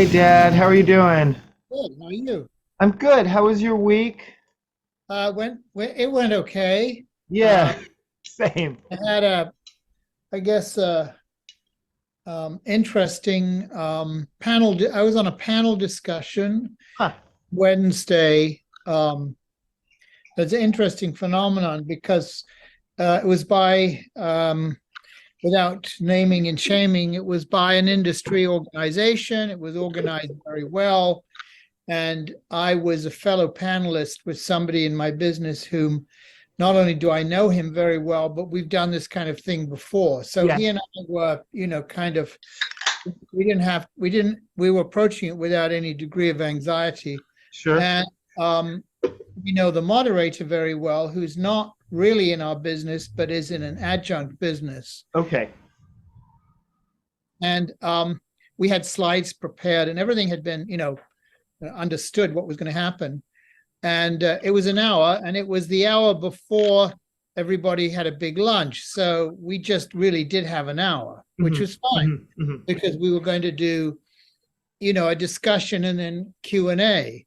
Hey Dad, how are you doing? Good. How are you? I'm good. How was your week? It went okay. Yeah, same. I had I guess, interesting panel. I was on a panel discussion Huh. Wednesday. It's an interesting phenomenon because it was by, without naming and shaming, it was by an industry organization. It was organized very well. And I was a fellow panelist with somebody in my business whom not only do I know him very well, but we've done this kind of thing before. So Yes, he and I were, kind of, we were approaching it without any degree of anxiety. sure. And we know the moderator very well, who's not really in our business, but is in an adjunct business. Okay. And we had slides prepared and everything had been, understood what was going to happen. And it was an hour, and it was the hour before everybody had a big lunch. So we just really did have an hour, which hmm was fine because we were going to do, a discussion and then Q&A.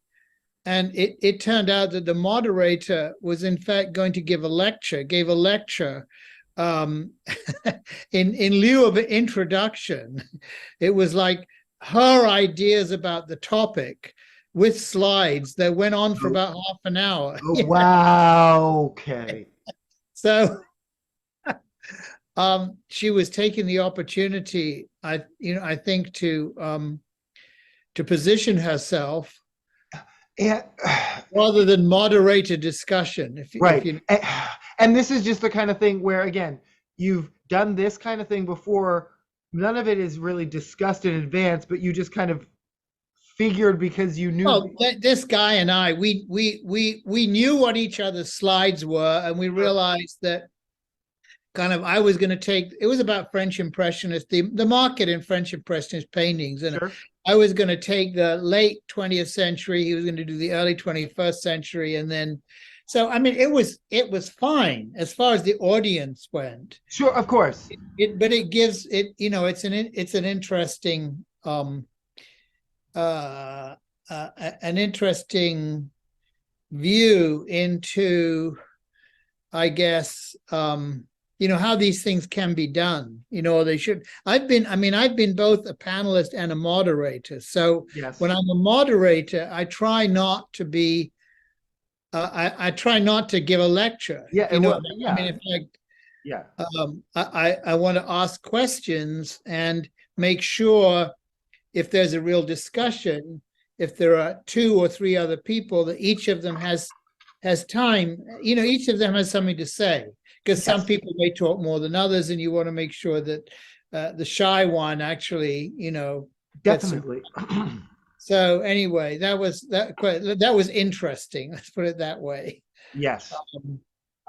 And it turned out that the moderator was in fact going to gave a lecture um, in lieu of an introduction. It was like her ideas about the topic with slides that went on for Oh, about half an hour. oh, wow. Okay. So she was taking the opportunity, I think, to position herself Yeah. rather than moderate a discussion. If Right. you And this is just the kind of thing where, again, you've done this kind of thing before. None of it is really discussed in advance, but you just kind of figured because you knew. Well, this guy and I, we knew what each other's slides were, and we realized that kind of I was going to take. It was about French Impressionist, the market in French Impressionist paintings, and Sure. I was going to take the late 20th century. He was going to do the early 21st century, and then, so I mean, it was fine as far as the audience went. Sure, of course. But it gives it, it's an interesting uh, an interesting view into, I guess, how these things can be done. They should. I've been both a panelist and a moderator. So Yes. when I'm a moderator, I try not to be. I try not to give a lecture. Yeah, You know, well, I yeah, mean, in fact, yeah. I want to ask questions and make sure if there's a real discussion, if there are two or three other people, that each of them has time, each of them has something to say, because some Yes, people may talk more than others, and you want to make sure that the shy one actually, gets some. definitely. So anyway, that was interesting. Let's put it that way. Yes. Um,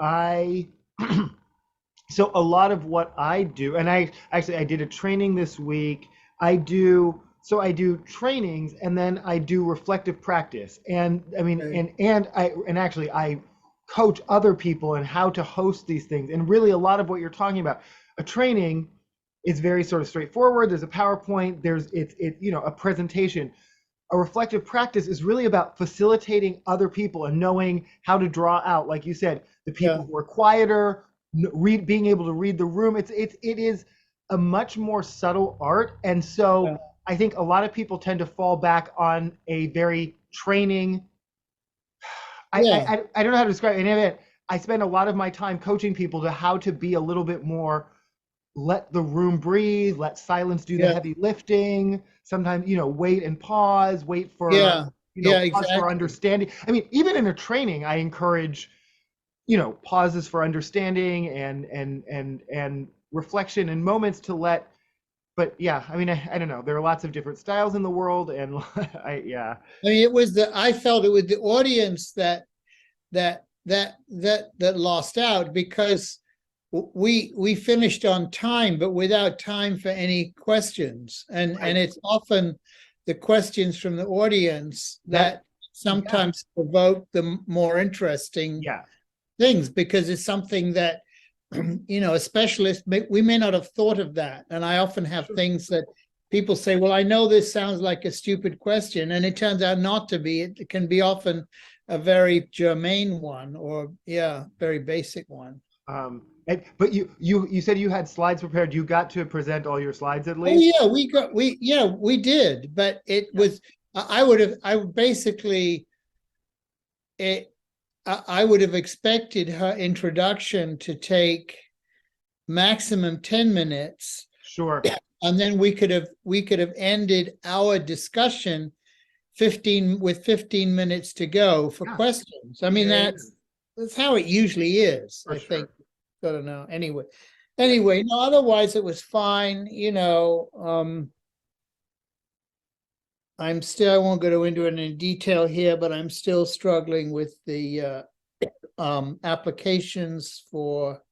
I so a lot of what I do, and I did a training this week. I do trainings and then I do reflective practice. And I mean okay. and actually I coach other people in how to host these things. And really a lot of what you're talking about, a training is very sort of straightforward. There's a PowerPoint, a presentation. A reflective practice is really about facilitating other people and knowing how to draw out, like you said, the Yeah, people who are quieter, being able to read the room. It is a much more subtle art, and yeah, so I think a lot of people tend to fall back on a very training. yeah, I don't know how to describe it. In any event, I spend a lot of my time coaching people to how to be a little bit more, let the room breathe, let silence do the yeah, heavy lifting. Sometimes, wait and pause, wait for, yeah, yeah, pause for exactly. understanding. I mean, even in a training, I encourage, pauses for understanding and reflection and moments to let, but yeah, I mean, I don't know. There are lots of different styles in the world and yeah. I mean, I felt it was the audience that lost out, because we finished on time, but without time for any questions. And Right. it's often the questions from the audience That, that yeah, sometimes provoke the more interesting yeah, things, because it's something that a specialist we may not have thought of that. And I often have sure. things that people say, well, I know this sounds like a stupid question, and it turns out not to be. It can be often a very germane one, or very basic one. But you said you had slides prepared. You got to present all your slides at Oh least? yeah, we did, but it was I would basically it I would have expected her introduction to take maximum 10 minutes, Sure. and then we could have ended our discussion 15 minutes to go for Yeah. questions. I mean, Yeah, that's how it usually is. for I sure. think. I don't know. Anyway, no, otherwise it was fine. I won't go into any detail here, but I'm still struggling with the applications for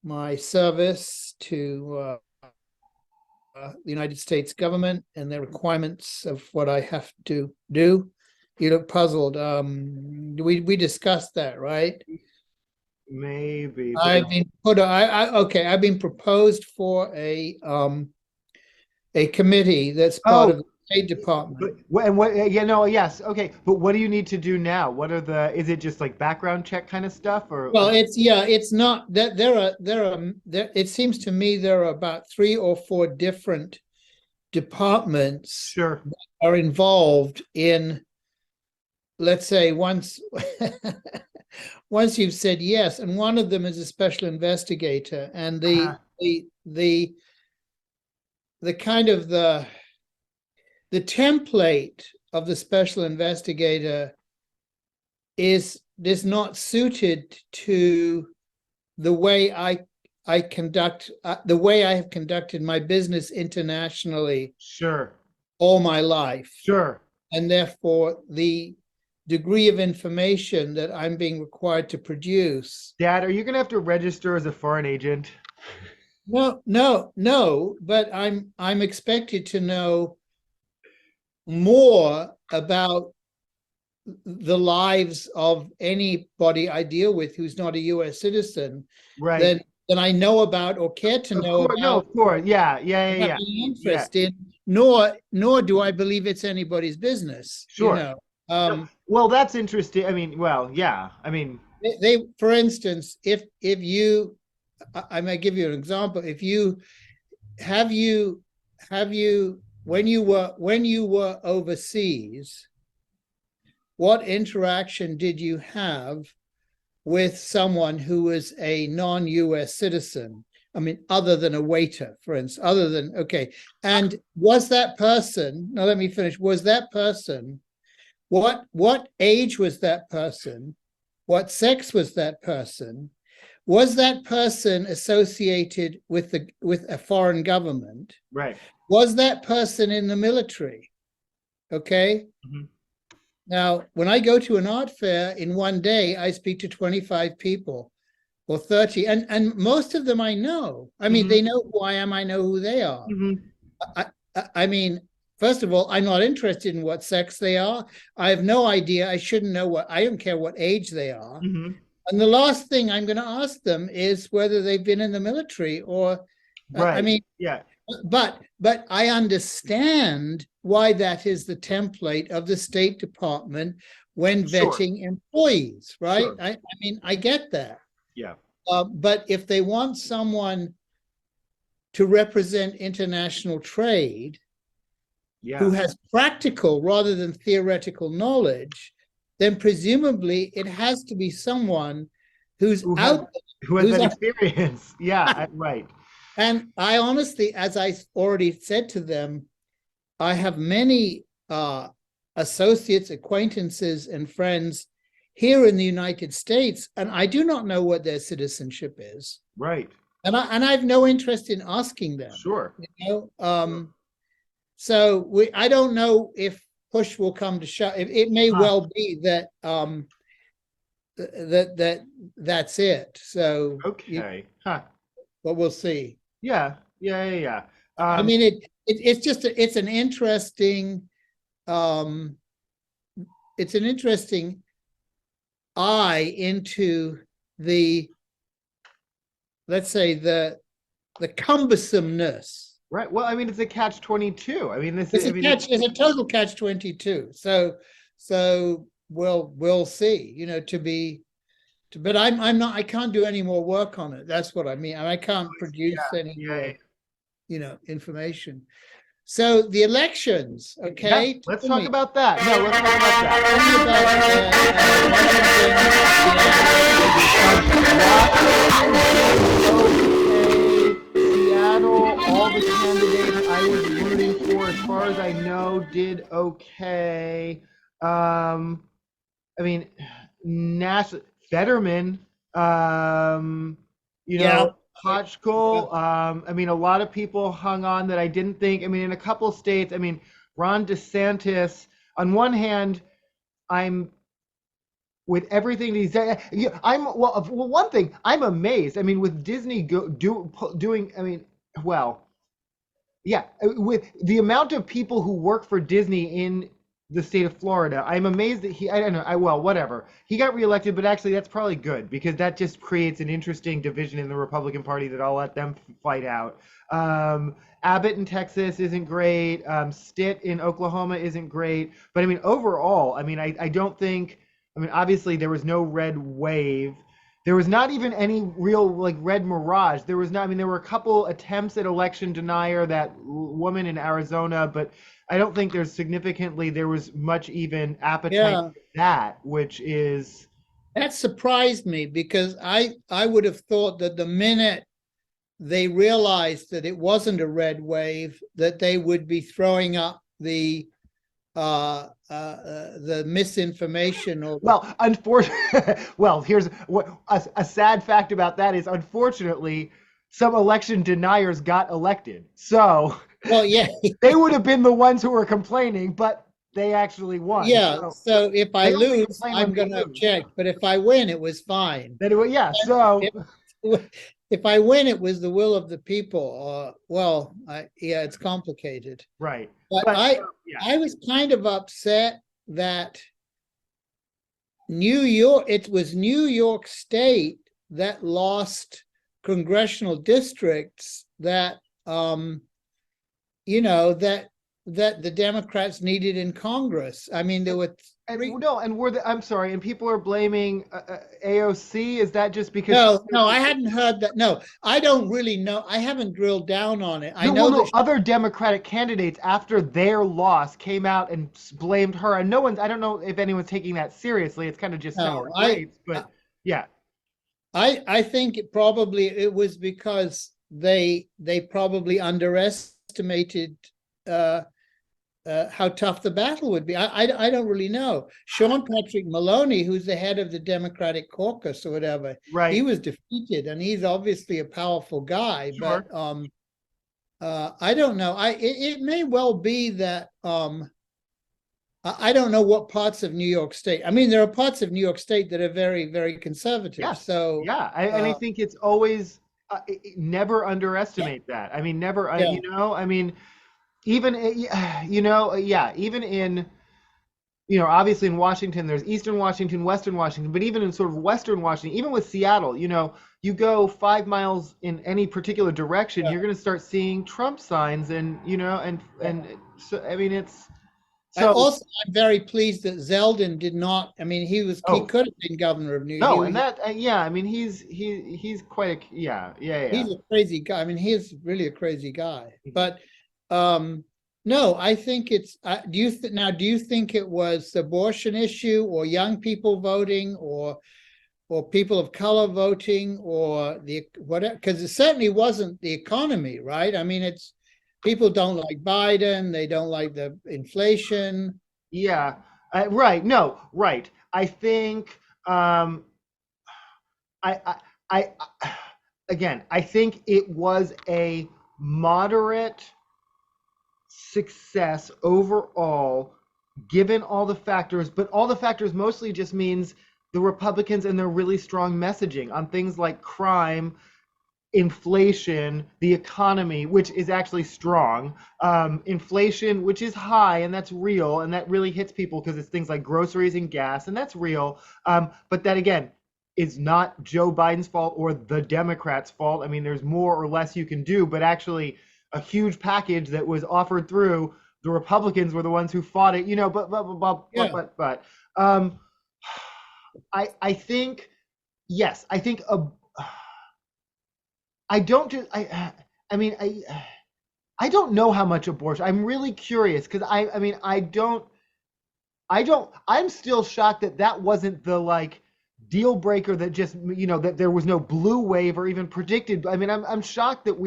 my service to the United States government and the requirements of what I have to do. You look puzzled. We discussed that, right? Maybe, but I've been I've been proposed for a committee that's part of the State Department. yes, okay. But what do you need to do now? Is it just like background check kind of stuff or? Well, it's not that there it seems to me there are about 3 or 4 different departments Sure. are involved in, let's say, once you've said yes, and one of them is a special investigator, and the kind of the template of the special investigator is not suited to the way I have conducted my business internationally Sure. all my life. Sure. And therefore the degree of information that I'm being required to produce. Dad, are you gonna have to register as a foreign agent? No, but I'm expected to know more about the lives of anybody I deal with who's not a US citizen Right. than I know about or care to know about. No, of course. Yeah. Have any interest in, nor do I believe it's anybody's business. Sure. Well, that's interesting. I mean, well, yeah. I mean, they for instance, if you, I might give you an example. If you have you when you were overseas, what interaction did you have with someone who was a non-US citizen? I mean, other than a waiter, for instance, and was that person, now let me finish, was that person, what age was that person? What sex was that person? Was that person associated with a foreign government? right. Was that person in the military? Okay. Mm-hmm. Now, when I go to an art fair in one day, I speak to 25 people or 30, and most of them I know. I mean, they know who I am. I know who they are. I mean, first of all, I'm not interested in what sex they are. I have no idea. I don't care what age they are. And the last thing I'm going to ask them is whether they've been in the military or, right. I mean, yeah. But I understand why that is the template of the State Department when vetting employees, right? Sure. I mean, I get that. Yeah. But if they want someone to represent international trade, who has practical rather than theoretical knowledge, then presumably it has to be someone who has that experience. Yeah, right. And I honestly, as I already said to them, I have many associates, acquaintances, and friends here in the United States, and I do not know what their citizenship is. Right. And I have no interest in asking them. Sure. So I don't know if push will come to shove. It may well be that that's it. So okay. But we'll see. Yeah. I mean, it's an interesting eye into the, let's say, the cumbersomeness Right. Well, I mean, it's a catch-22. I mean, It's I a mean, it's, catch, it's a total catch 22. So we'll see, but I'm not, I can't do any more work on it. That's what I mean. And I can't produce any yeah. more, information. So the elections, Yeah. okay? Let's Tell talk me, about that. No, let's talk about tell me about Washington, Seattle, all the candidates I was rooting for, as far as I know, did okay. I mean, Nash Fetterman, um, you yeah, know, Hotchkill. I mean, a lot of people hung on that I didn't think. I mean, in a couple states, I mean, Ron DeSantis. On one hand, I'm with everything he's done. I'm well. One thing I'm amazed. I mean, with Disney doing. I mean, well, yeah, with the amount of people who work for Disney in the state of Florida, I'm amazed that I don't know, well, whatever. He got reelected, but actually that's probably good because that just creates an interesting division in the Republican Party that I'll let them fight out. Abbott in Texas isn't great. Stitt in Oklahoma isn't great. But I mean, overall, I mean, I don't think, I mean, obviously there was no red wave. There was not even any real like red mirage. There was not. I mean, there were a couple attempts at election denier. That woman in Arizona, but I don't think there was much even appetite yeah. for that, which is That surprised me because I would have thought that the minute they realized that it wasn't a red wave, that they would be throwing up the misinformation or well, unfortunately. Well, here's what a sad fact about that is, unfortunately, some election deniers got elected. So well, yeah, they would have been the ones who were complaining, but they actually won. yeah. So So if I they only lose, complain when I'm they going to lose. object. But if I win, it was fine. Yeah. So If I win, it was the will of the people. Yeah, it's complicated. right. But But yeah. I was kind of upset that New York, it was New York State that lost congressional districts that that the Democrats needed in Congress. I mean, there were three. No, and I'm sorry, and people are blaming AOC. Is that just because she? No, I hadn't heard that. No, I don't really know. I haven't drilled down on it. I No, know well, that no. Other Democratic candidates after their loss came out and blamed her, and no one's. I don't know if anyone's taking that seriously. It's kind of just sour no, grapes, but yeah. I think it was because they probably underestimated how tough the battle would be. I don't really know. Sean Patrick Maloney, who's the head of the Democratic caucus or whatever, Right. he was defeated, and he's obviously a powerful guy. Sure. But I don't know. It may well be that I don't know what parts of New York State. I mean, there are parts of New York State that are very, very conservative. Yes. So Yeah, and I think it's always never underestimate that. I mean, never. yeah, I mean, even yeah, even in obviously in Washington, there's Eastern Washington, Western Washington, but even in sort of Western Washington, even with Seattle, you go 5 miles in any particular direction, yeah. you're going to start seeing Trump signs, and and so I mean it's so. I'm very pleased that Zeldin did not. I mean, he could have been governor of New York. No, and that yeah, I mean he's quite a He's a crazy guy. I mean, he's really a crazy guy. But no, I think it's. Do you think it was the abortion issue, or young people voting, or people of color voting, or the whatever? Because it certainly wasn't the economy, right? I mean, it's people don't like Biden. They don't like the inflation. Yeah, right. No, right. I think I again, I think it was a moderate success overall, given all the factors, but all the factors mostly just means the Republicans and their really strong messaging on things like crime, inflation, the economy, which is actually strong, inflation, which is high, and that's real, and that really hits people because it's things like groceries and gas, and that's real. But that again is not Joe Biden's fault or the Democrats' fault. I mean, there's more or less you can do, but actually, a huge package that was offered through. The Republicans were the ones who fought it, but um, I think yes, I think I don't just I mean I don't know how much abortion. I'm really curious because I mean I'm still shocked that that wasn't the like deal breaker that just that there was no blue wave or even predicted. I mean I'm shocked that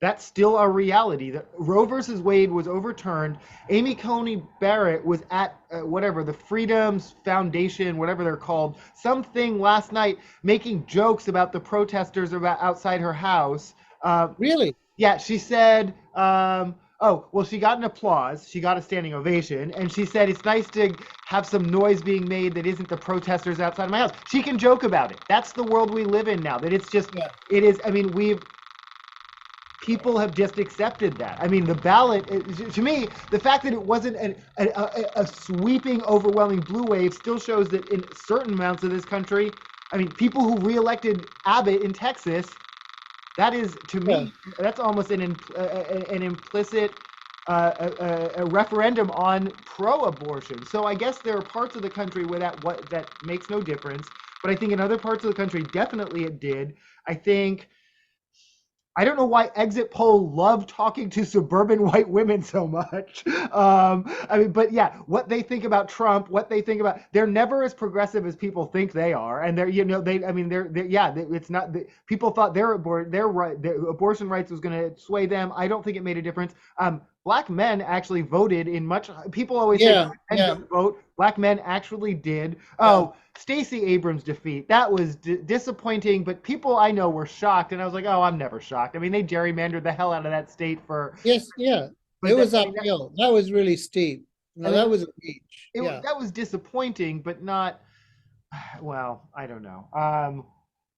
that's still a reality, that Roe versus Wade was overturned. Amy Coney Barrett was at whatever the Freedoms Foundation, whatever they're called, something last night making jokes about the protesters about outside her house. Really? Yeah, she said, oh, well, she got an applause. She got a standing ovation. And she said, it's nice to have some noise being made that isn't the protesters outside of my house. She can joke about it. That's the world we live in now, that it's just, Yeah. it is, I mean, people have just accepted that. I mean, the ballot, to me, the fact that it wasn't a sweeping, overwhelming blue wave still shows that in certain amounts of this country, I mean, people who reelected Abbott in Texas, that is, to me, that's almost an implicit a referendum on pro-abortion. So I guess there are parts of the country where that makes no difference, but I think in other parts of the country, definitely it did. I don't know why exit poll love talking to suburban white women so much. I mean, but yeah, what they think about Trump, what they think about, they're never as progressive as people think they are. And it's not, people thought their abortion rights was going to sway them. I don't think it made a difference. Black men actually voted in people always say men don't vote. Black men actually did. Oh, Stacey Abrams' defeat, that was disappointing, but people I know were shocked, and I was like, oh, I'm never shocked. I mean, they gerrymandered the hell out of that state for... Yes, yeah. It was uphill. That was really steep. No, that was a reach. That was disappointing, but not... Well, I don't know.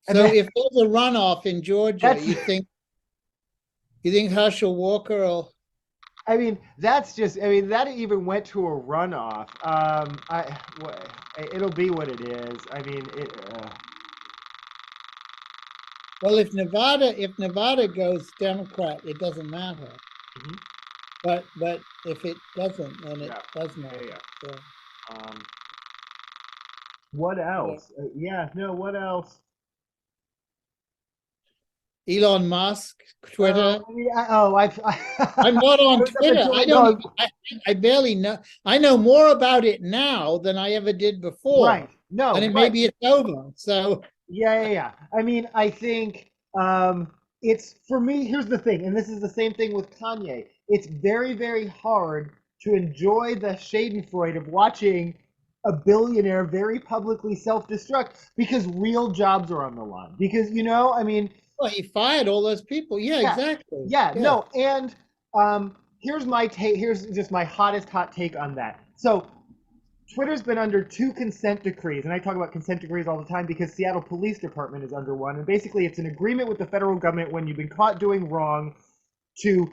So if there's a runoff in Georgia, you think Herschel Walker will... I mean, that even went to a runoff. It'll be what it is. I mean, Well, if Nevada goes Democrat, it doesn't matter. Mm-hmm. But if it doesn't, then it does matter. Yeah. What else? What else? Elon Musk, Twitter. I'm not on Twitter. I barely know. I know more about it now than I ever did before. Right. No. And maybe it's over. So. Yeah. I mean, I think it's, for me, here's the thing, and this is the same thing with Kanye. It's very, very hard to enjoy the schadenfreude of watching a billionaire very publicly self-destruct because real jobs are on the line. Because, I mean... Well, he fired all those people. Yeah, exactly. Yeah, no, and here's my take. Here's just my hottest hot take on that. So Twitter's been under 2 consent decrees, and I talk about consent decrees all the time because Seattle Police Department is under one, and basically it's an agreement with the federal government when you've been caught doing wrong to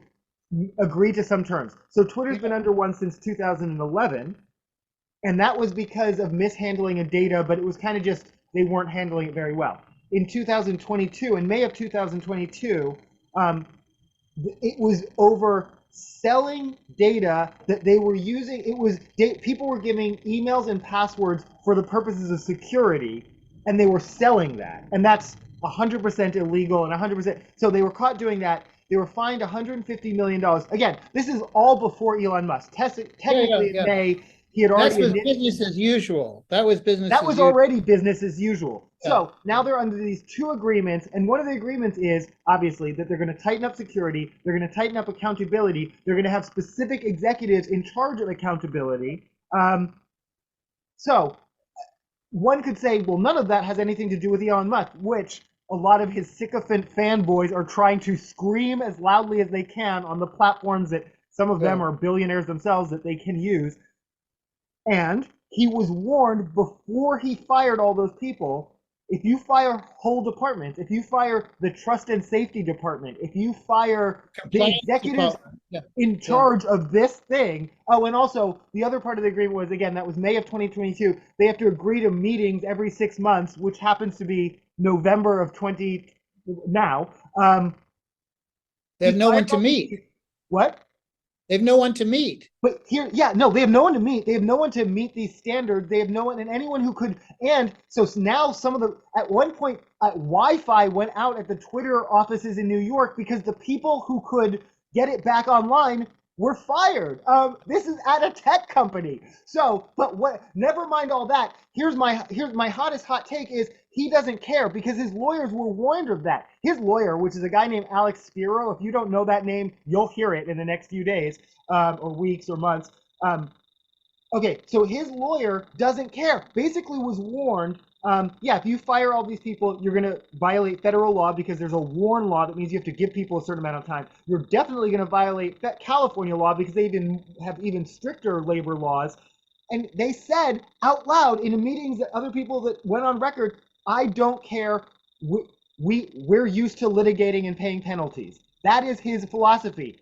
agree to some terms. So Twitter's been under one since 2011, and that was because of mishandling of data, but it was kind of just they weren't handling it very well. In 2022, in May of 2022, it was over selling data that they were using. It was people were giving emails and passwords for the purposes of security, and they were selling that, and that's 100% illegal and 100%. So they were caught doing that. They were fined $150 million. Again, this is all before Elon Musk. Technically, in May, he had already... That was business as usual. That was business. That was already business as usual. So now they're under these 2 agreements, and one of the agreements is obviously that they're going to tighten up security, they're going to tighten up accountability, they're going to have specific executives in charge of accountability. So one could say, well, none of that has anything to do with Elon Musk, which a lot of his sycophant fanboys are trying to scream as loudly as they can on the platforms that some of them are billionaires themselves that they can use. And he was warned before he fired all those people, if you fire whole departments, if you fire the trust and safety department, if you fire the executives in charge of this thing. Oh, and also the other part of the agreement was, again, that was May of 2022. They have to agree to meetings every 6 months, which happens to be November of 20 now. They have no one to meet. What? They have no one to meet. But here, yeah, no, they have no one to meet. They have no one to meet these standards. They have no one, and anyone who could. And so now some of the, at one point, Wi-Fi went out at the Twitter offices in New York because the people who could get it back online were fired. This is at a tech company. So, but what? Never mind all that. Here's my hottest hot take is he doesn't care because his lawyers were warned of that. His lawyer, which is a guy named Alex Spiro, if you don't know that name, you'll hear it in the next few days, or weeks or months. Okay, so his lawyer doesn't care. Basically was warned, yeah, if you fire all these people, you're going to violate federal law because there's a WARN law that means you have to give people a certain amount of time. You're definitely going to violate that California law because they have even stricter labor laws. And they said out loud in meetings that other people that went on record, I don't care. We're used to litigating and paying penalties. That is his philosophy.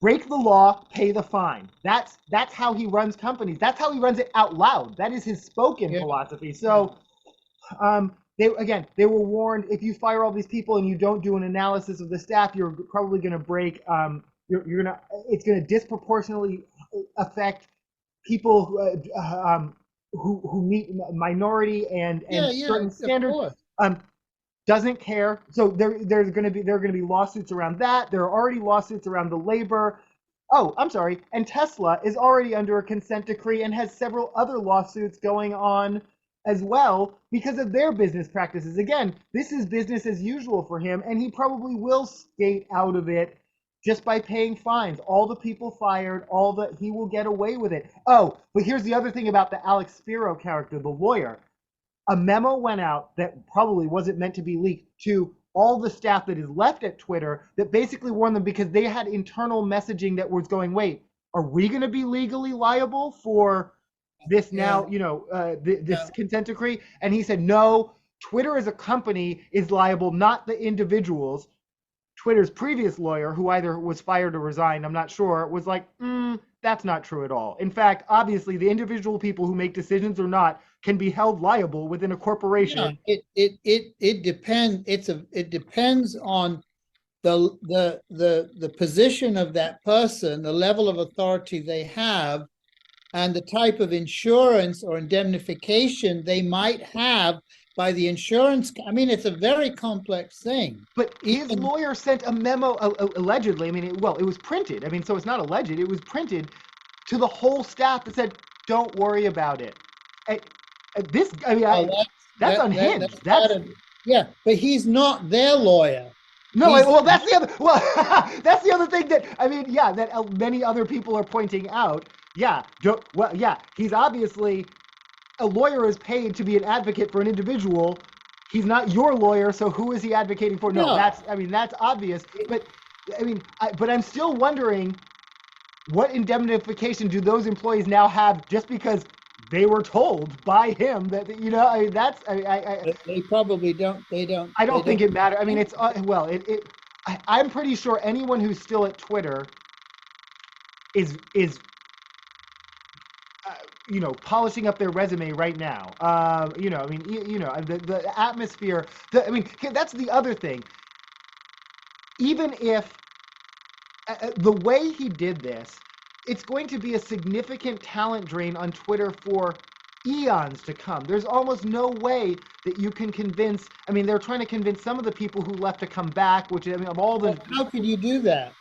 Break the law, pay the fine. That's how he runs companies. That's how he runs it out loud. That is his spoken philosophy. So, they were warned, if you fire all these people and you don't do an analysis of the staff, you're probably going to break. It's going to disproportionately affect people who meet minority and certain standards. Doesn't care. So there are going to be lawsuits around that. There are already lawsuits around the labor. Oh, I'm sorry. And Tesla is already under a consent decree and has several other lawsuits going on as well because of their business practices. Again, this is business as usual for him, and he probably will skate out of it just by paying fines. All the people fired, he will get away with it. Oh, but here's the other thing about the Alex Spiro character, the lawyer. A memo went out that probably wasn't meant to be leaked to all the staff that is left at Twitter that basically warned them because they had internal messaging that was going, wait, are we going to be legally liable for this now, this consent decree? And he said, no, Twitter as a company is liable, not the individuals. Twitter's previous lawyer, who either was fired or resigned, I'm not sure, was like, that's not true at all. In fact, obviously, the individual people who make decisions or not can be held liable within a corporation. Yeah, it depends. It depends on the position of that person, the level of authority they have, and the type of insurance or indemnification they might have by the insurance. I mean, it's a very complex thing. But his lawyer sent a memo, allegedly. I mean, it was printed. I mean, so it's not alleged. It was printed to the whole staff that said, "Don't worry about it." That's unhinged. But he's not their lawyer. No, that's the other. Well, that's the other thing that that many other people are pointing out. He's obviously a lawyer is paid to be an advocate for an individual. He's not your lawyer, so who is he advocating for? No, that's obvious. But but I'm still wondering, what indemnification do those employees now have just because they were told by him that they probably don't. They don't. I don't think it matters. I mean, it's I'm pretty sure anyone who's still at Twitter is polishing up their resume right now. The atmosphere. That's the other thing. Even if the way he did this, it's going to be a significant talent drain on Twitter for eons to come. There's almost no way that you can convince. I mean, they're trying to convince some of the people who left to come back. Which of all the. How could you do that?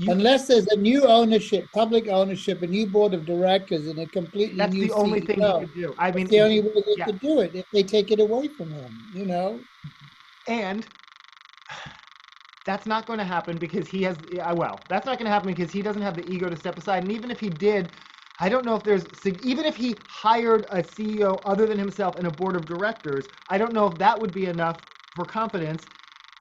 Unless there's a new ownership, public ownership, a new board of directors, and a completely that's new the only thing you could do. I mean, the only way they could do it if they take it away from him. And that's not going to happen because he has. That's not going to happen because he doesn't have the ego to step aside. And even if he did, I don't know if even if he hired a CEO other than himself and a board of directors, I don't know if that would be enough for confidence.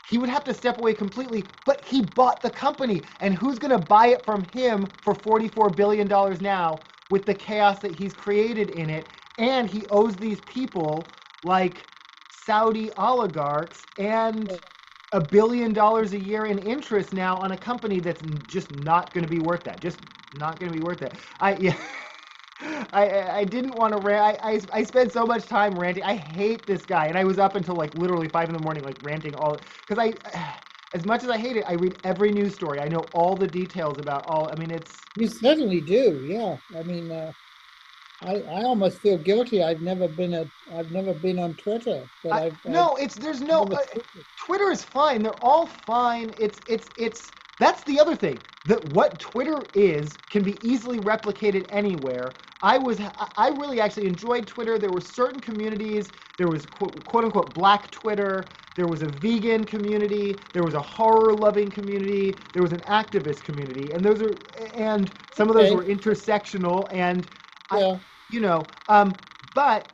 He would have to step away completely, but he bought the company, and who's going to buy it from him for $44 billion now with the chaos that he's created in it? And he owes these people like Saudi oligarchs and $1 billion a year in interest now on a company that's just not going to be worth that. Just not going to be worth it. I didn't want to rant. I spent so much time ranting. I hate this guy, and I was up until like literally 5 a.m, like ranting all because as much as I hate it, I read every news story. I know all the details about all. I mean, it's You certainly do. Yeah. I mean, I almost feel guilty. I've never been on Twitter, but I've no, it's there's no never seen it. Twitter is fine. They're all fine. It's that's the other thing. That what Twitter is can be easily replicated anywhere. I really actually enjoyed Twitter. There were certain communities. There was quote unquote black Twitter. There was a vegan community. There was a horror loving community. There was an activist community, and some of those Okay. were intersectional. And I, Yeah. you know, but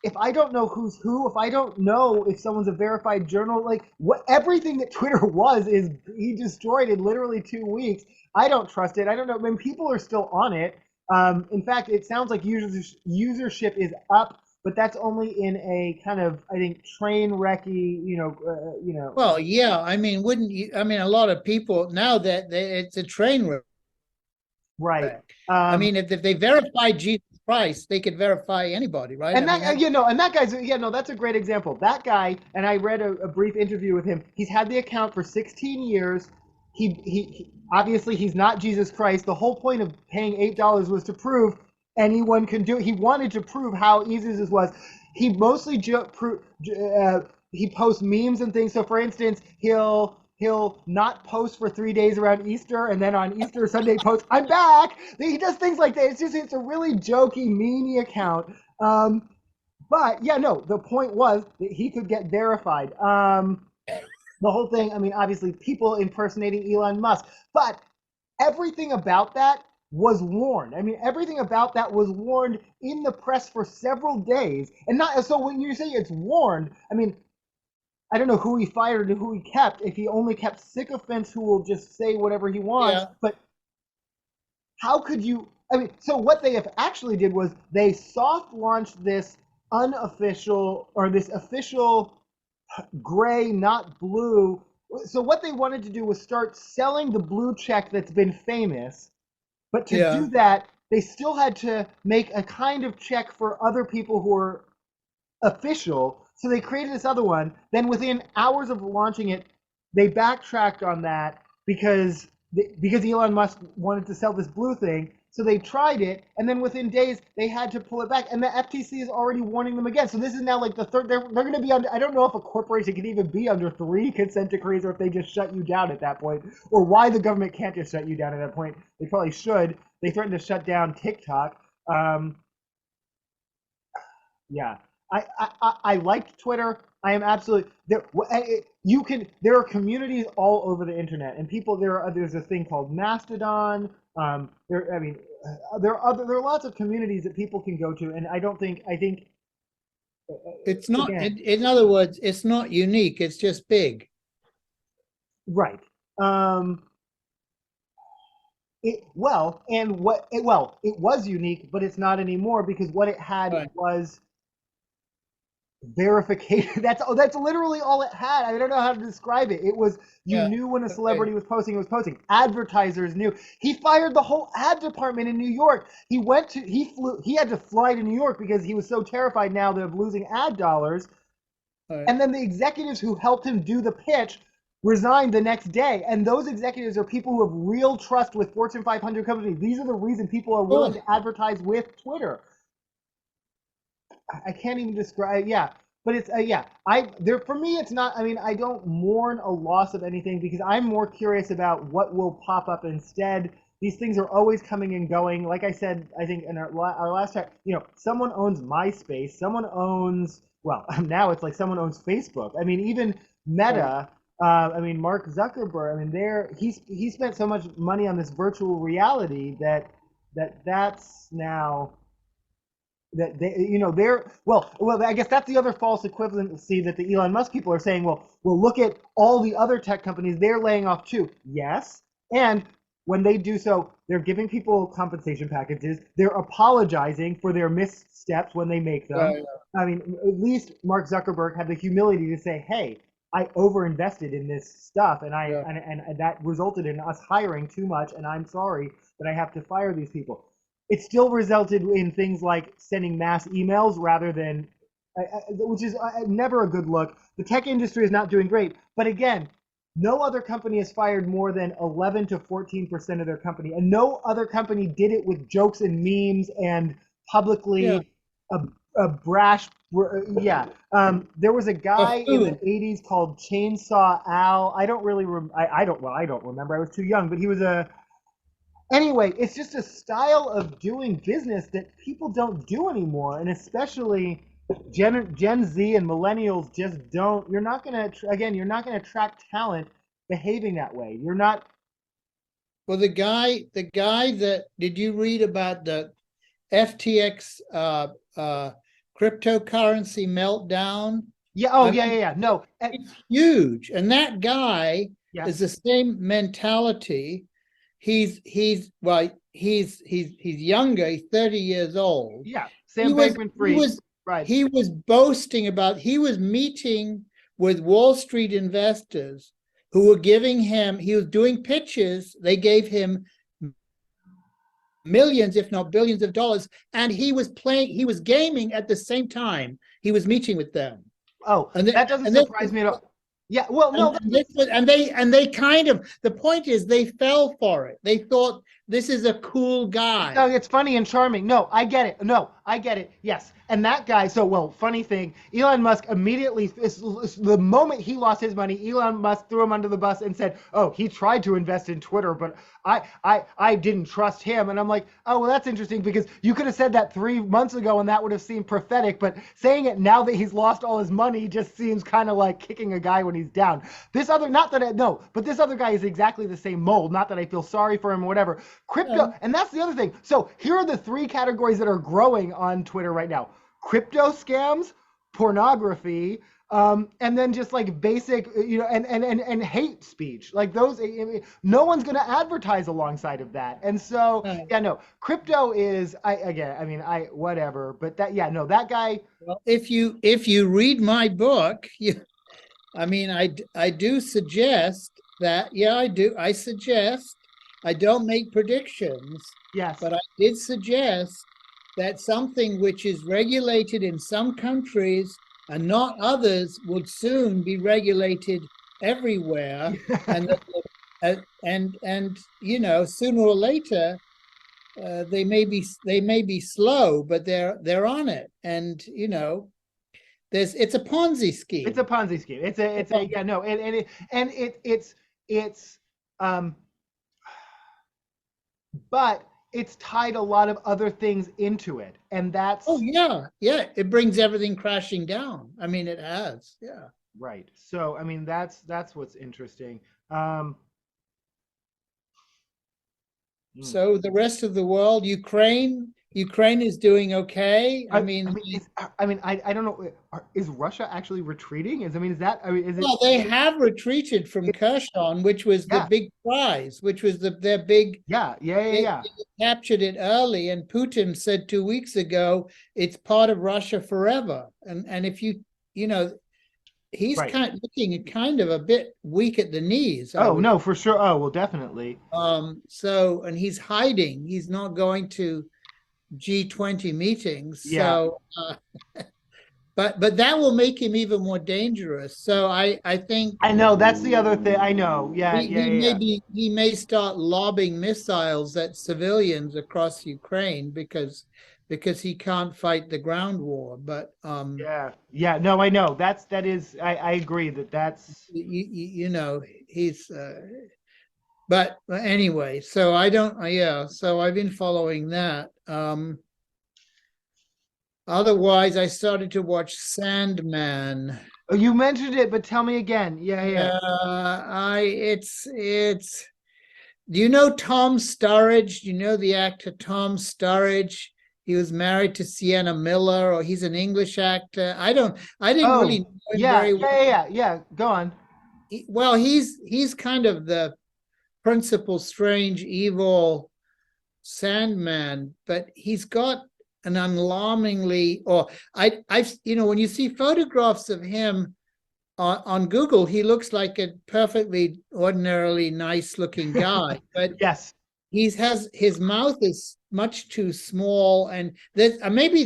if I don't know who's who, if I don't know if someone's a verified journal, like what everything that Twitter was is he destroyed in literally 2 weeks. I don't trust it. I don't know. I mean, people are still on it. In fact, it sounds like usership is up, but that's only in a kind of I think train wrecky, Well, yeah. I mean, wouldn't you? I mean, a lot of people now that it's a train wreck. right. I Um, mean, if they verified Jesus Christ, they could verify anybody, right? I And mean, that and that guy's that's a great example. That guy, and I read a brief interview with him. He's had the account for 16 years. He obviously he's not Jesus Christ. The whole point of paying $8 was to prove anyone can do it. He wanted to prove how easy this was. He mostly he posts memes and things. So for instance, he'll not post for 3 days around Easter, and then on Easter Sunday post, "I'm back." He does things like that. It's a really jokey, memey account. Um, but yeah, no, the point was that he could get verified. The whole thing, I mean, obviously people impersonating Elon Musk, but everything about that was warned. I mean, everything about that was warned in the press for several days. And not so when you say it's warned, I mean, I don't know who he fired and who he kept, if he only kept sycophants who will just say whatever he wants, yeah, but how could you I mean, so what they have actually did was they soft launched this unofficial or this official gray, not blue. So what they wanted to do was start selling the blue check that's been famous, but to yeah. do that, they still had to make a kind of check for other people who are official. So they created this other one. Then within hours of launching it, they backtracked on that because Elon Musk wanted to sell this blue thing. So they tried it, and then within days they had to pull it back. And the FTC is already warning them again. So this is now like the third. They're going to be under. I don't know if a corporation can even be under 3 consent decrees, or if they just shut you down at that point, or why the government can't just shut you down at that point. They probably should. They threatened to shut down TikTok. Yeah, I liked Twitter. I am absolutely there. You can. There are communities all over the internet, and people. There's a thing called Mastodon. There. I mean, there are lots of communities that people can go to, and I don't think. I think It's not. again, In other words, it's not unique. It's just big. right. Um, it was unique, but it's not anymore because what it had Right. was verification. That's literally all it had. I don't know how to describe it. It was you Yeah. knew when a Okay. celebrity was posting, it was posting. Advertisers knew. He fired the whole ad department in New York. He had to fly to New York because he was so terrified now of losing ad dollars. Right. And then the executives who helped him do the pitch resigned the next day. And those executives are people who have real trust with Fortune 500 companies. These are the reason people are willing Oh, to advertise with Twitter. I can't even describe. Yeah, but it's yeah. I there for me. It's not. I mean, I don't mourn a loss of anything because I'm more curious about what will pop up instead. These things are always coming and going. Like I said, I think in our last chat, someone owns MySpace. Someone owns. Well, now it's like someone owns Facebook. I mean, even right. Meta. I mean, Mark Zuckerberg. I mean, he spent so much money on this virtual reality that's now that they're well I guess that's the other false equivalency that the Elon Musk people are saying, well look at all the other tech companies, they're laying off too. Yes, and when they do so, they're giving people compensation packages, they're apologizing for their missteps when they make them. Right. I mean, at least Mark Zuckerberg had the humility to say, hey, I overinvested in this stuff, and Yeah. and that resulted in us hiring too much, and I'm sorry that I have to fire these people. It still resulted in things like sending mass emails rather than, which is never a good look. The tech industry is not doing great. But again, no other company has fired more than 11 to 14% of their company, and no other company did it with jokes and memes and Yeah, publicly a brash. Yeah, there was a guy in the buffoon. 80s called Chainsaw Al. I don't really. I don't. Well, I don't remember. I was too young, but he was a. Anyway, it's just a style of doing business that people don't do anymore, and especially Gen Z and millennials just don't. You're not gonna again. You're not gonna attract talent behaving that way. You're not. Well, the guy that did you read about the FTX cryptocurrency meltdown? Yeah. Oh, I yeah, yeah, mean, yeah. No. it's huge, and that guy is Yes. the same mentality. He's younger. He's 30 years old. Yeah. He Sam was he Bankman-Fried. was Right. he was boasting about he was meeting with Wall Street investors who were giving him. He was doing pitches. They gave him millions, if not billions of dollars, and he was gaming at the same time he was meeting with them. Oh, And then, that doesn't and this surprise me at all. Yeah. Well, no. and this was, and they kind of, the point is they fell for it. They thought this is a cool No, guy. it's funny and charming. No, I get it. No, I get it. Yes. And that guy, so, well, funny thing, Elon Musk immediately, the moment he lost his money, Elon Musk threw him under the bus and said, oh, he tried to invest in Twitter, but I didn't trust him. And I'm like, oh, well, that's interesting because you could have said that 3 months ago and that would have seemed prophetic, but saying it now that he's lost all his money just seems kind of like kicking a guy when he's down. This other, not that I, no, but this other guy is exactly the same mold. Not that I feel sorry for him or whatever. Crypto, and that's the other thing. So here are the three categories that are growing on Twitter right now: crypto scams, pornography, and then just like basic, and hate speech. Like those, no one's going to advertise alongside of that. And so, yeah, no, crypto is, whatever. But that, yeah, no, that guy. Well, if you read my book, I do suggest that. Yeah, I do. I suggest. I don't make predictions, Yes. but I did suggest that something which is regulated in some countries and not others would soon be regulated everywhere, and sooner or later they may be slow, but they're on it, and it's a Ponzi scheme. It's a Ponzi scheme. Yeah, no, it's um but it's tied a lot of other things into it, and that's Oh yeah, yeah. It brings everything crashing down. I mean, it has. Yeah. right. So I mean, that's what's interesting. um hmm. So the rest of the world, Ukraine is doing okay. I don't know. Is Russia actually retreating? Is that? Is it? Well, they have retreated from Kherson, which was the Yeah, big prize, which was their big. yeah, yeah, yeah, They yeah. captured it early, and Putin said 2 weeks ago it's part of Russia forever. And if you know, he's Right. kind of a bit weak at the knees, I Oh would. no, for sure. Oh well, definitely. So, and he's hiding. He's not going to G20 meetings. Yeah, So, but that will make him even more dangerous. So I think I know. That's the other thing. I know. Yeah, he, yeah, he yeah, may yeah. be he may start lobbing missiles at civilians across Ukraine because he can't fight the ground war. But Yeah, yeah. No, I know. That is. I agree that that's. he's but anyway, so I don't yeah, so I've been following that. Otherwise I started to watch Sandman. Oh, you mentioned it, but tell me again. Yeah, yeah. I it's Do you know Tom Sturridge? Do you know the actor Tom Sturridge? He was married to Sienna Miller, or he's an English actor. I didn't really Oh, know him yeah, very yeah, well. yeah, yeah, yeah. Go on. Well, he's kind of the principal strange evil Sandman, but he's got an alarmingly, or I've when you see photographs of him on Google, he looks like a perfectly ordinarily nice looking guy, but Yes. his mouth is much too small, and maybe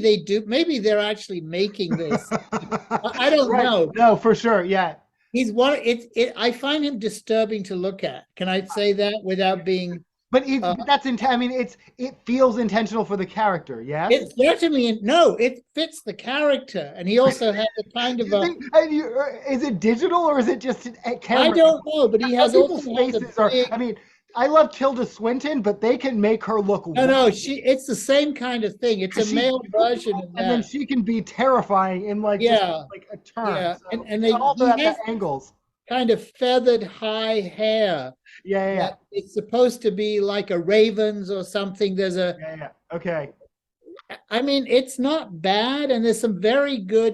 they're actually making this. I don't Right. know. No, for sure. Yeah. he's one. I find him disturbing to look at. Can I say that without being? But Uh, I mean, it feels intentional for the character. Yes. it certainly no. It fits the character, and he also has a kind of a. Is it digital or is it just a I camera? don't know, but he Some has also people's has a faces are. big. I mean, I love Tilda Swinton, but they can make her look. No. It's the same kind of thing. It's a She's male version beautiful, of and then that. she can be terrifying in like just Yeah, like a turn. yeah, So and it's also he at the has angles. kind of feathered high hair Yeah. that it's supposed to be like a raven's or something. Yeah. Okay. I mean, it's not bad, and there's some very good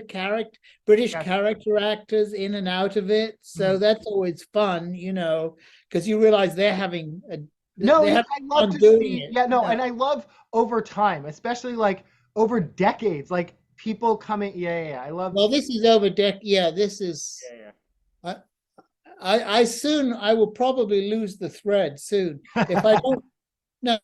British Yes. character actors in and out of it. So Mhm. that's always fun, because you realize No, they're having I love fun to doing see. it. Yeah, no, and I love over time, especially like over decades, like people coming. Yeah. I love. Well, this is over deck. Yeah, this is. Yeah. I, I will probably lose the thread soon if I don't. No,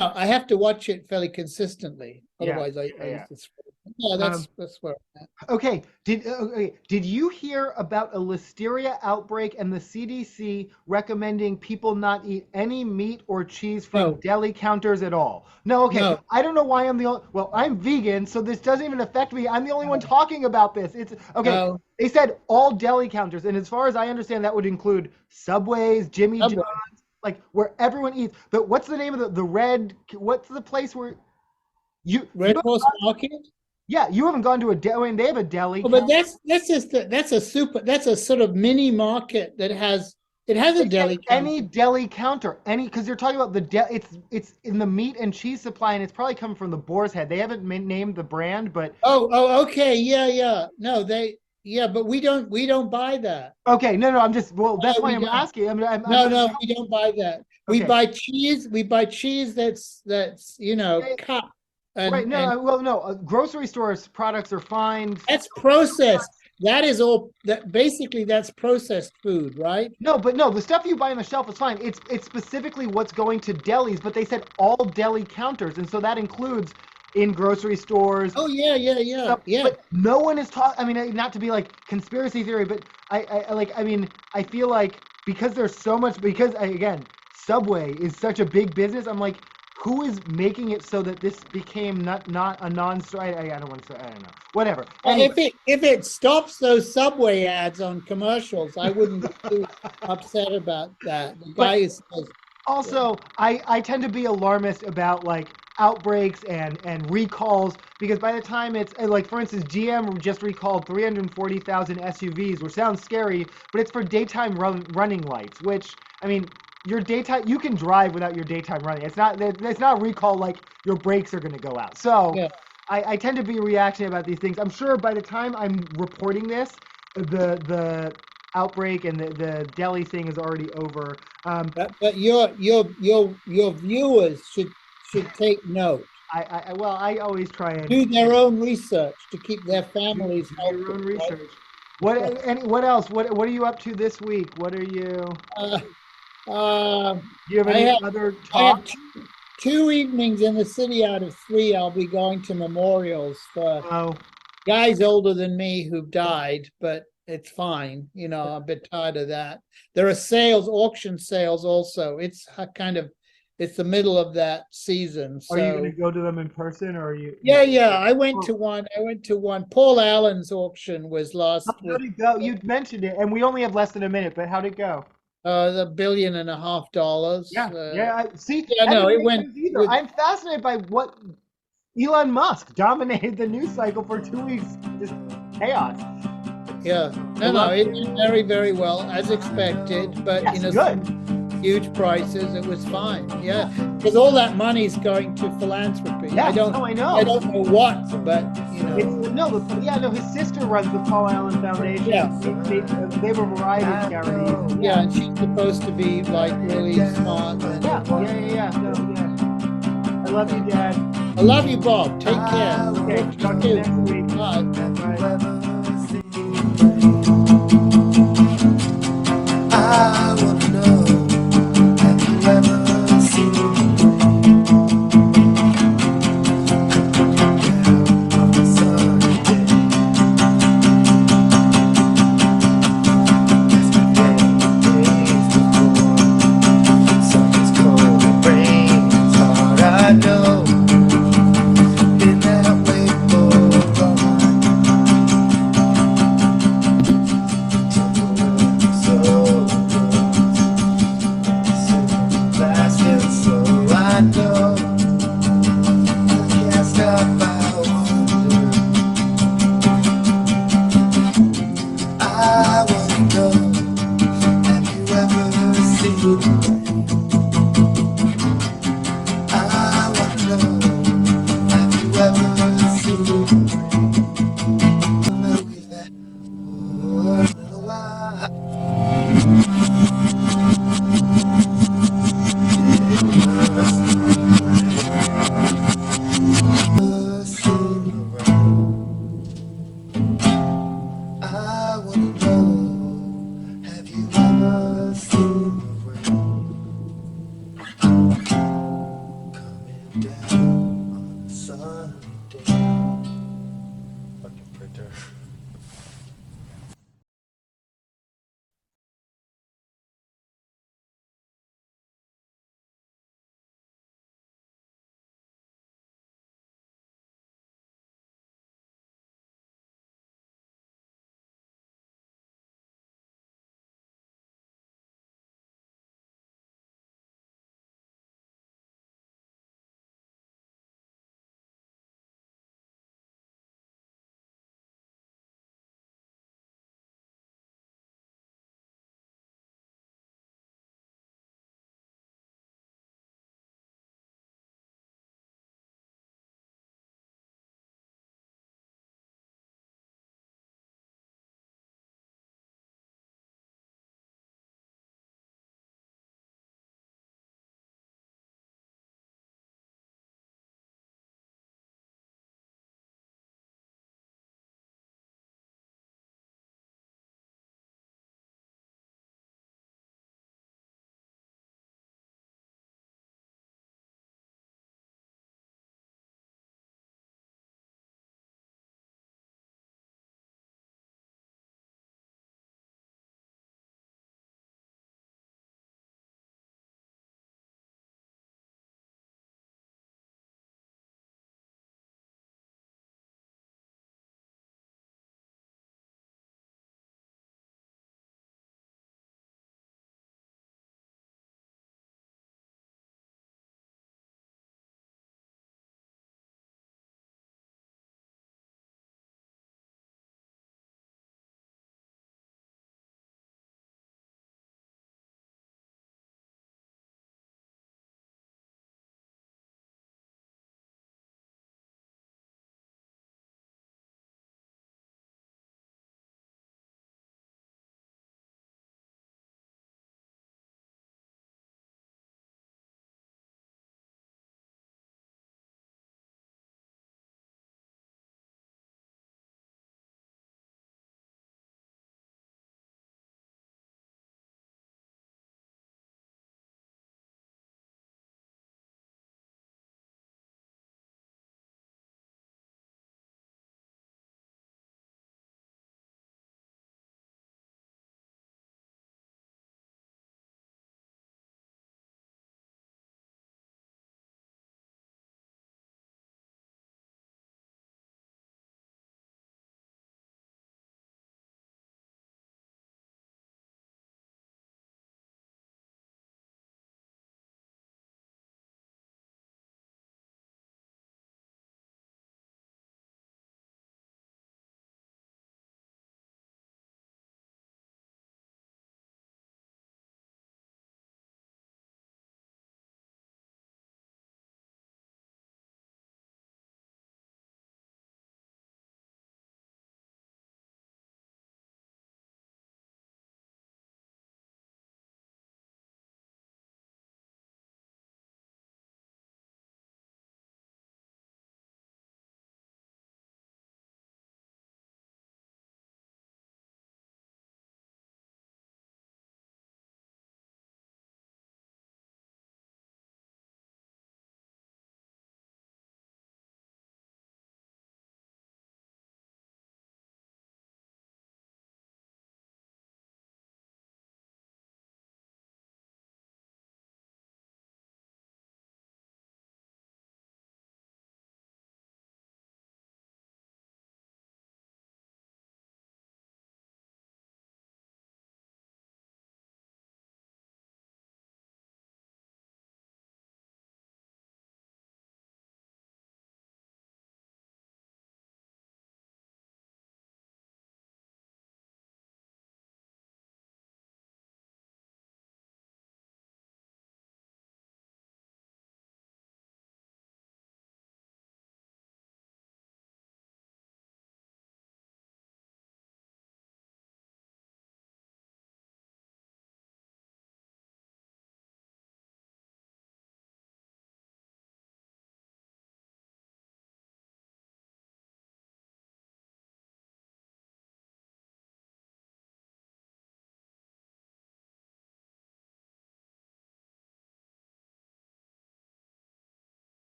I have to watch it fairly consistently. Yeah. Otherwise, I Yeah. lose the thread. Yeah, Um, that's where I'm at. Okay, did you hear about a listeria outbreak and the CDC recommending people not eat any meat or cheese from No, deli counters at all? No, okay. no, I don't know why I'm the only, well, I'm vegan, so this doesn't even affect me. I'm the only one no, talking about this. It's okay. no. They said all deli counters, and as far as I understand, that would include Subways, Jimmy Subway. John's, like where everyone eats. But what's the name of the red? What's the place where you Red Horse Market. yeah, you haven't gone to a deli. I mean, they have a deli Oh, but counter. that's a sort of mini market that has a They said deli any counter. deli counter, any because you're talking about it's in the meat and cheese supply, and it's probably coming from the Boar's Head. They haven't named the brand, but Okay, yeah. No, but we don't buy that. okay, no, I'm just well, that's No, why we I'm don't. asking. No, we don't buy that. We Okay, buy cheese. We buy cheese that's okay, cut right? No, and well, no, grocery stores products are fine. that's processed. That is all that basically that's processed food, right? No, but no, the stuff you buy on the shelf is fine. It's specifically what's going to delis, but they said all deli counters, and so that includes in grocery stores. Oh So, yeah. but no one is talking. I mean, not to be like conspiracy theory, but I mean, I feel like because there's so much. Because again, Subway is such a big business. I'm like, who is making it so that this became not a non-story? I don't want to say. I don't know. Whatever. Anyway. If it stops those Subway ads on commercials, I wouldn't be too upset about that. The But guy also, I tend to be alarmist about like outbreaks and recalls because by the time it's like for instance GM just recalled 340,000 SUVs, which sounds scary, but it's for daytime running lights, which I mean your daytime you can drive without your daytime running. It's not a recall like your brakes are going to go out. So yeah. I tend to be reactionary about these things. I'm sure by the time I'm reporting this, the outbreak and the deli thing is already over. But your viewers should take note. I always try and Do their own research to keep their families do healthy. your own Right? research. What else? What are you up to this week? What are you? Uh, uh, Do you have I any have other I have talk? two evenings in the city out of three. I'll be going to memorials for Oh, guys older than me who've died, but it's fine. I'm a bit tired of that. There are auction sales also. It's the middle of that season. are you going So to go to them in person or are you? yeah. I went Oh, to one. Paul Allen's auction was last how'd week. it go? You mentioned it, and we only have less than a minute. But how'd it go? $1.5 billion. Yeah, I see. Yeah, That no, didn't it make went sense either. with I'm fascinated by what Elon Musk dominated the news cycle for 2 weeks. Just chaos. yeah. I No, love it went very, very well as expected, but Yes, good. some huge prices. It was fine. Yeah, because all that money's going to philanthropy. Yeah, I don't no, I know. I don't know what, but No, his sister runs the Paul Allen Foundation. Yeah. They have a variety of charities. yeah, and she's supposed to be like really smart. Yeah. No, yeah. I love you, Dad. I love you, Bob. Take care. Okay, talk to you next week. Bye.